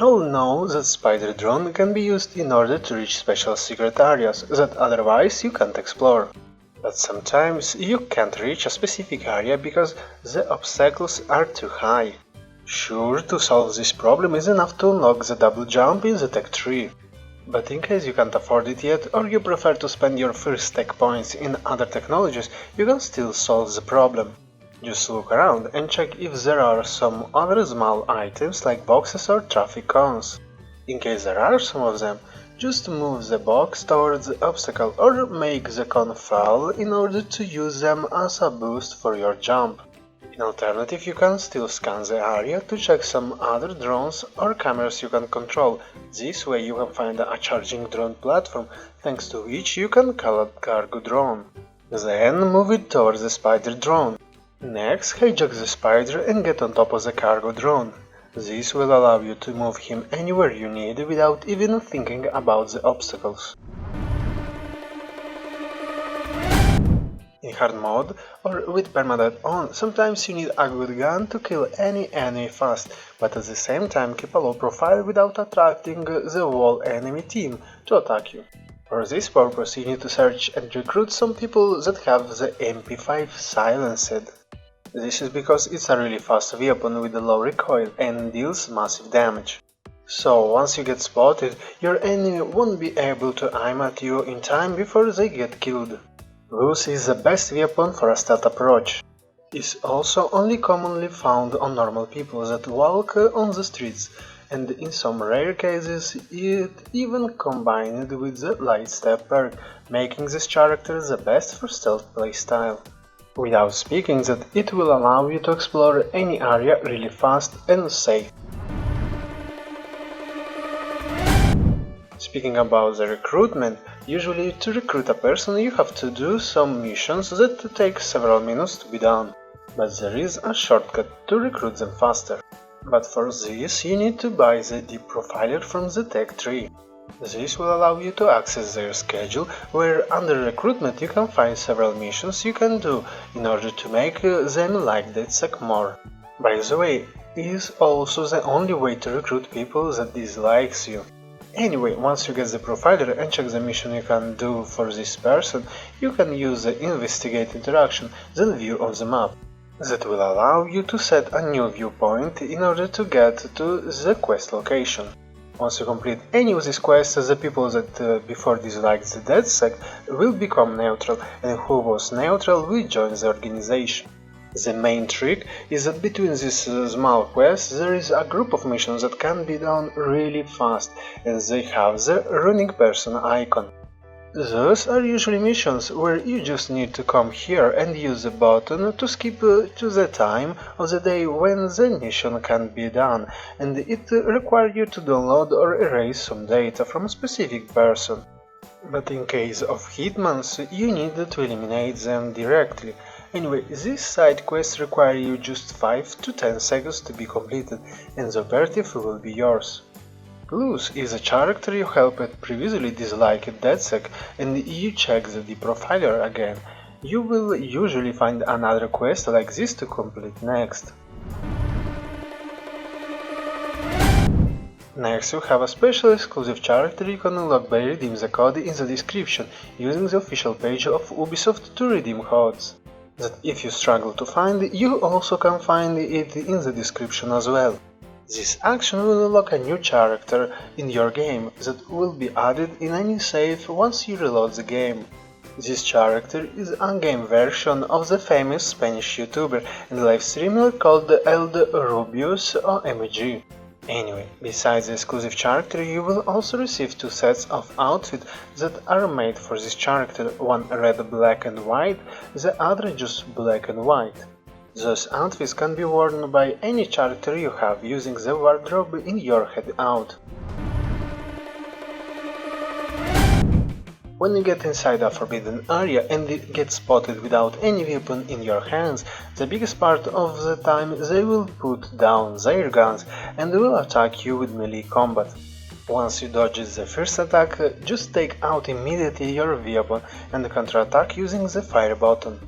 all know that spider drone can be used in order to reach special secret areas that otherwise you can't explore. But sometimes you can't reach a specific area because the obstacles are too high. Sure, to solve this problem is enough to unlock the double jump in the tech tree. But in case you can't afford it yet, or you prefer to spend your first tech points in other technologies, you can still solve the problem. Just look around and check if there are some other small items like boxes or traffic cones. In case there are some of them, just move the box towards the obstacle or make the cone fall in order to use them as a boost for your jump. In alternative, you can still scan the area to check some other drones or cameras you can control. This way you can find a charging drone platform, thanks to which you can call a cargo drone. Then move it towards the spider drone. Next, hijack the spider and get on top of the cargo drone. This will allow you to move him anywhere you need without even thinking about the obstacles. In hard mode or with permadeath on, sometimes you need a good gun to kill any enemy fast, but at the same time keep a low profile without attracting the whole enemy team to attack you. For this purpose you need to search and recruit some people that have the MP5 silenced. This is because it's a really fast weapon with a low recoil and deals massive damage. So once you get spotted, your enemy won't be able to aim at you in time before they get killed. This is the best weapon for a stealth approach. It's also only commonly found on normal people that walk on the streets, and in some rare cases it even combined with the light step perk, making this character the best for stealth playstyle. Without speaking that it will allow you to explore any area really fast and safe. Speaking about the recruitment, usually to recruit a person you have to do some missions that take several minutes to be done, but there is a shortcut to recruit them faster. But for this you need to buy the deep profiler from the tech tree. This will allow you to access their schedule, where under recruitment you can find several missions you can do in order to make them like DedSec more. By the way, it is also the only way to recruit people that dislikes you. Anyway, once you get the profiler and check the mission you can do for this person, you can use the investigate interaction, then view on the map. That will allow you to set a new viewpoint in order to get to the quest location. Once you complete any of these quests, the people that before disliked the DedSec will become neutral, and who was neutral will join the organization. The main trick is that between these small quests there is a group of missions that can be done really fast, and they have the running person icon. Those are usually missions where you just need to come here and use the button to skip to the time of the day when the mission can be done, and it requires you to download or erase some data from a specific person. But in case of hitmans, you need to eliminate them directly. Anyway, these side quests require you just 5 to 10 seconds to be completed, and the operative will be yours. Plus is a character you helped previously dislike DedSec, and you check the profiler again. You will usually find another quest like this to complete next. Next you have a special exclusive character you can unlock by redeem the code in the description using the official page of Ubisoft to redeem codes. That if you struggle to find, you also can find it in the description as well. This action will unlock a new character in your game that will be added in any save once you reload the game. This character is a game version of the famous Spanish YouTuber and live streamer called El Rubius or MG. Anyway, besides the exclusive character, you will also receive 2 sets of outfits that are made for this character, one red, black and white, the other just black and white. Those outfits can be worn by any character you have using the wardrobe in your headout. When you get inside a forbidden area and get spotted without any weapon in your hands, the biggest part of the time they will put down their guns and will attack you with melee combat. Once you dodge the first attack, just take out immediately your weapon and counterattack using the fire button.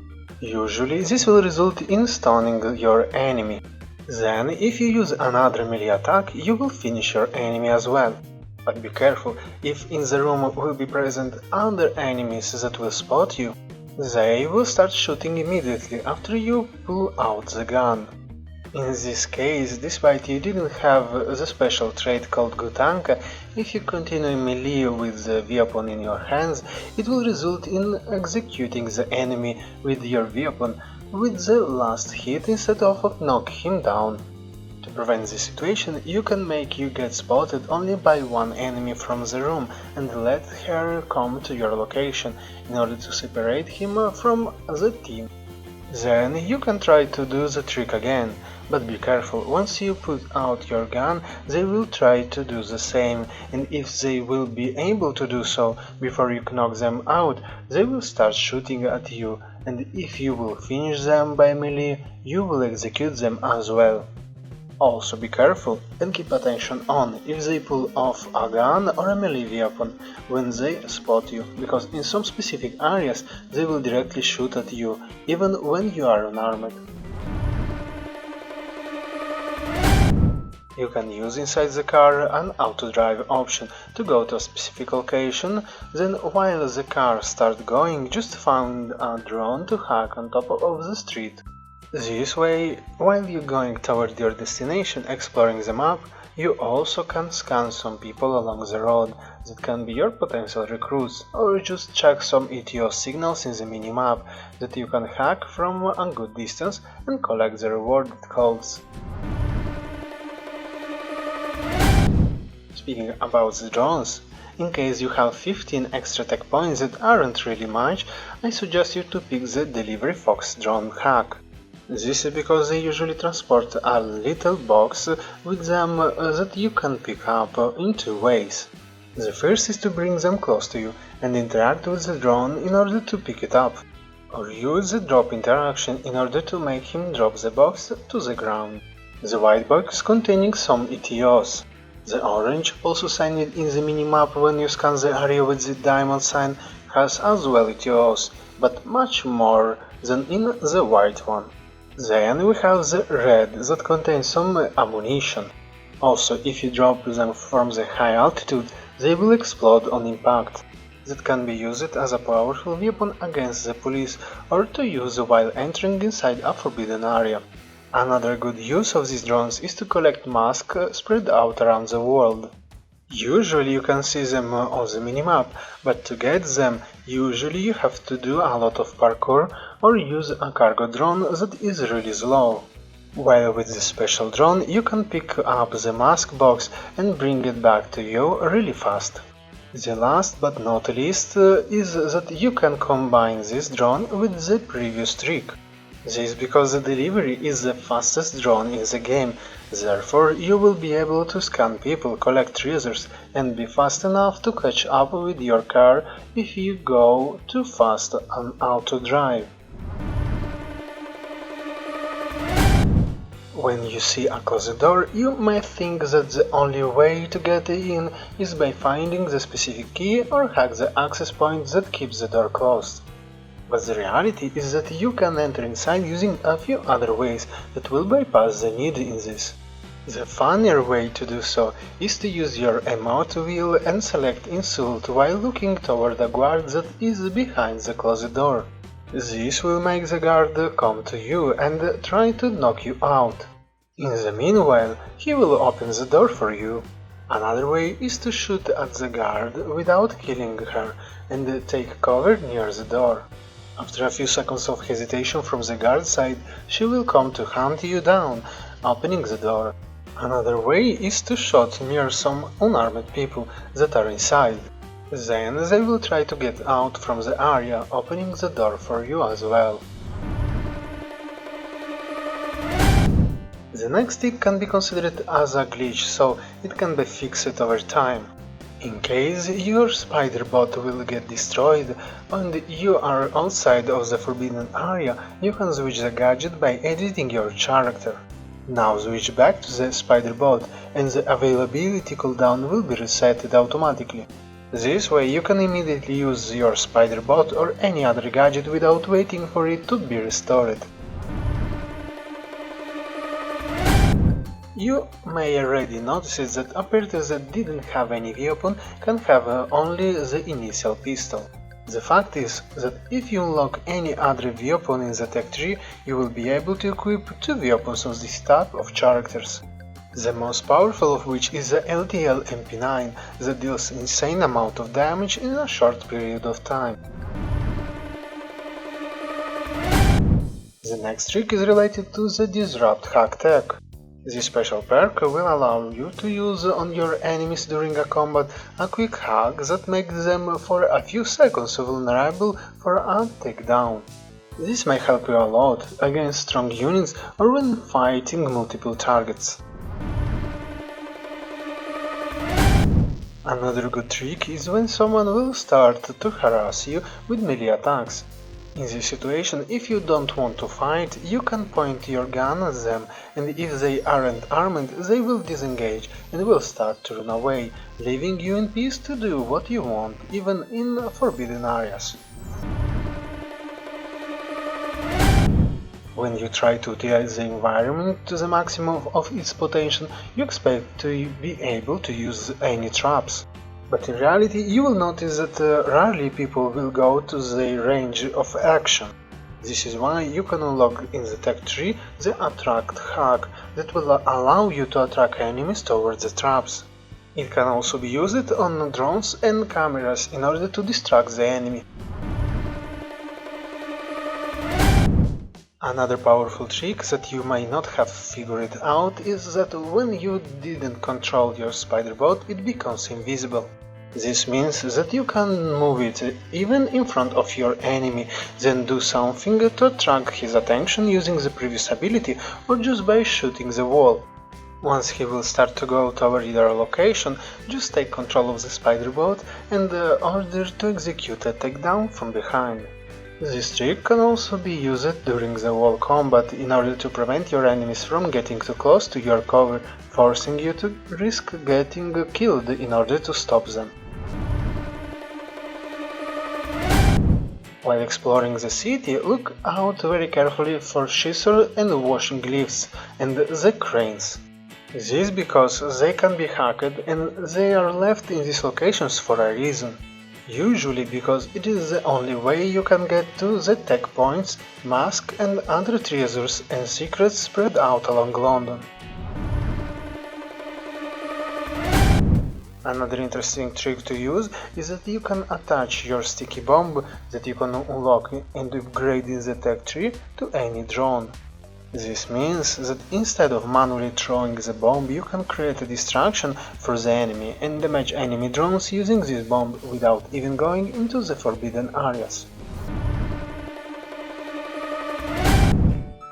Usually this will result in stunning your enemy. Then, if you use another melee attack, you will finish your enemy as well. But be careful, if in the room will be present other enemies that will spot you, they will start shooting immediately after you pull out the gun. In this case, despite you didn't have the special trait called Gutanka, if you continue melee with the weapon in your hands, it will result in executing the enemy with your weapon with the last hit instead of knock him down. To prevent this situation, you can make you get spotted only by one enemy from the room and let her come to your location in order to separate him from the team. Then you can try to do the trick again, but be careful, once you put out your gun, they will try to do the same, and if they will be able to do so before you knock them out, they will start shooting at you, and if you will finish them by melee, you will execute them as well. Also be careful and keep attention on if they pull off a gun or a melee weapon when they spot you, because in some specific areas they will directly shoot at you, even when you are unarmed. You can use inside the car an auto-drive option to go to a specific location, then while the car starts going, just find a drone to hack on top of the street. This way, while you're going toward your destination exploring the map, you also can scan some people along the road that can be your potential recruits, or just check some ETO signals in the minimap that you can hack from a good distance and collect the rewarded calls. Speaking about the drones, in case you have 15 extra tech points that aren't really much, I suggest you to pick the Delivery Fox drone hack. This is because they usually transport a little box with them that you can pick up in two ways. The first is to bring them close to you and interact with the drone in order to pick it up, or use the drop interaction in order to make him drop the box to the ground. The white box containing some ETOs. The orange, also signed in the minimap when you scan the area with the diamond sign, has as well ETOs, but much more than in the white one. Then we have the red that contains some ammunition. Also, if you drop them from the high altitude, they will explode on impact. That can be used as a powerful weapon against the police or to use while entering inside a forbidden area. Another good use of these drones is to collect masks spread out around the world. Usually you can see them on the minimap, but to get them, usually you have to do a lot of parkour or use a cargo drone that is really slow. While with the special drone you can pick up the mask box and bring it back to you really fast. The last but not least is that you can combine this drone with the previous trick. This because the delivery is the fastest drone in the game, therefore you will be able to scan people, collect treasures, and be fast enough to catch up with your car if you go too fast on auto drive. When you see a closed door, you might think that the only way to get in is by finding the specific key or hack the access point that keeps the door closed. But the reality is that you can enter inside using a few other ways that will bypass the need in this. The funnier way to do so is to use your emote wheel and select Insult while looking toward the guard that is behind the closed door. This will make the guard come to you and try to knock you out. In the meanwhile, he will open the door for you. Another way is to shoot at the guard without killing her and take cover near the door. After a few seconds of hesitation from the guard side, she will come to hunt you down, opening the door. Another way is to shoot near some unarmed people that are inside. Then they will try to get out from the area, opening the door for you as well. The next tip can be considered as a glitch, so it can be fixed over time. In case your spider bot will get destroyed and you are outside of the forbidden area, you can switch the gadget by editing your character. Now switch back to the spider bot and the availability cooldown will be reset automatically. This way you can immediately use your spider bot or any other gadget without waiting for it to be restored. You may already notice that operators that didn't have any weapon can have only the initial pistol. The fact is that if you unlock any other weapon in the tech tree, you will be able to equip 2 weapons of this type of characters. The most powerful of which is the LTL MP9 that deals insane amount of damage in a short period of time. The next trick is related to the Disrupt Hack tech. This special perk will allow you to use on your enemies during a combat a quick hack that makes them for a few seconds vulnerable for a takedown. This may help you a lot against strong units or when fighting multiple targets. Another good trick is when someone will start to harass you with melee attacks. In this situation, if you don't want to fight, you can point your gun at them, and if they aren't armed, they will disengage and will start to run away, leaving you in peace to do what you want, even in forbidden areas. When you try to utilize the environment to the maximum of its potential, you expect to be able to use any traps. But in reality, you will notice that rarely people will go to the range of action. This is why you can unlock in the tech tree the Attract hack that will allow you to attract enemies towards the traps. It can also be used on drones and cameras in order to distract the enemy. Another powerful trick that you might not have figured out is that when you didn't control your spider bot, it becomes invisible. This means that you can move it even in front of your enemy, then do something to attract his attention using the previous ability or just by shooting the wall. Once he will start to go toward your location, just take control of the spider bot and order to execute a takedown from behind. This trick can also be used during the wall combat in order to prevent your enemies from getting too close to your cover, forcing you to risk getting killed in order to stop them. While exploring the city, look out very carefully for scissors and washing lifts and the cranes. This because they can be hacked and they are left in these locations for a reason. Usually because it is the only way you can get to the tech points, masks and other treasures and secrets spread out along London. Another interesting trick to use is that you can attach your sticky bomb that you can unlock and upgrade in the tech tree to any drone. This means that instead of manually throwing the bomb, you can create a distraction for the enemy and damage enemy drones using this bomb without even going into the forbidden areas.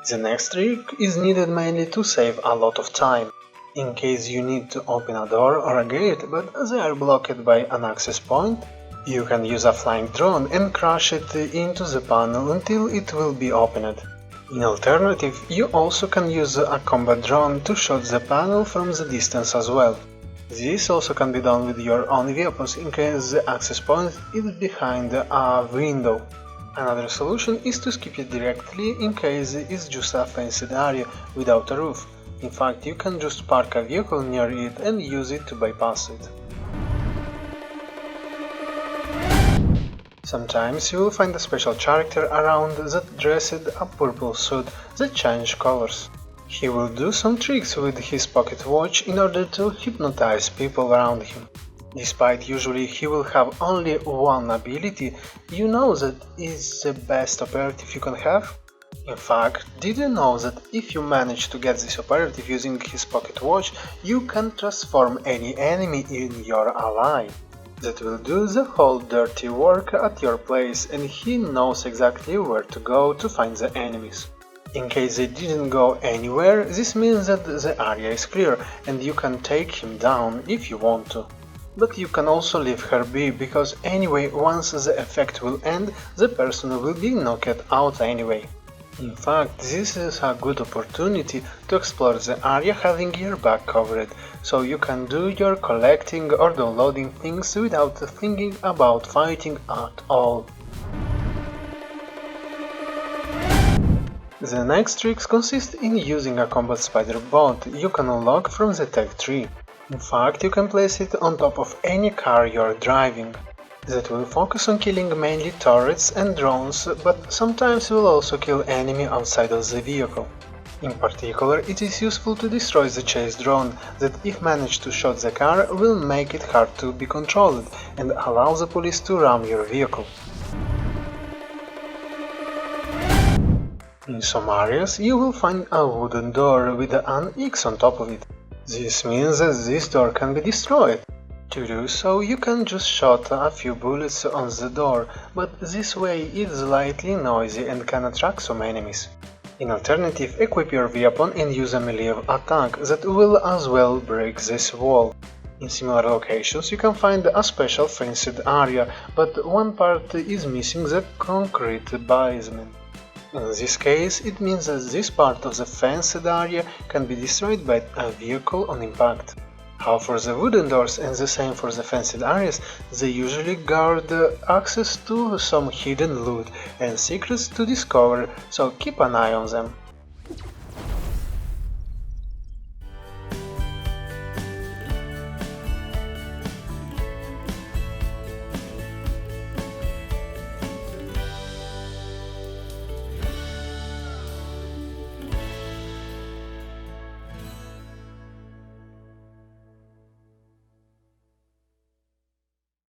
The next trick is needed mainly to save a lot of time. In case you need to open a door or a gate but they are blocked by an access point, you can use a flying drone and crash it into the panel until it will be opened. In alternative, you also can use a combat drone to shoot the panel from the distance as well. This also can be done with your own weapons in case the access point is behind a window. Another solution is to skip it directly in case it's just a fenced area without a roof. In fact, you can just park a vehicle near it and use it to bypass it. Sometimes you will find a special character around that dressed a purple suit that changes colors. He will do some tricks with his pocket watch in order to hypnotize people around him. Despite usually he will have only one ability, you know that is the best operative you can have? In fact, did you know that if you manage to get this operative using his pocket watch, you can transform any enemy in your ally? That will do the whole dirty work at your place and he knows exactly where to go to find the enemies. In case they didn't go anywhere, this means that the area is clear and you can take him down if you want to. But you can also leave her be, because anyway once the effect will end, the person will be knocked out anyway. In fact, this is a good opportunity to explore the area having your back covered, so you can do your collecting or downloading things without thinking about fighting at all. The next tricks consist in using a combat spider bot you can unlock from the tech tree. In fact, you can place it on top of any car you are driving. That will focus on killing mainly turrets and drones, but sometimes will also kill enemy outside of the vehicle. In particular, it is useful to destroy the chase drone that, if managed to shoot the car, will make it hard to be controlled and allow the police to ram your vehicle. In some areas you will find a wooden door with an X on top of it. This means that this door can be destroyed. To do so, you can just shoot a few bullets on the door, but this way it's slightly noisy and can attract some enemies. In alternative, equip your weapon and use a melee attack that will as well break this wall. In similar locations you can find a special fenced area, but one part is missing, the concrete basement. In this case, it means that this part of the fenced area can be destroyed by a vehicle on impact. How for the wooden doors and the same for the fenced areas, they usually guard access to some hidden loot and secrets to discover, so keep an eye on them.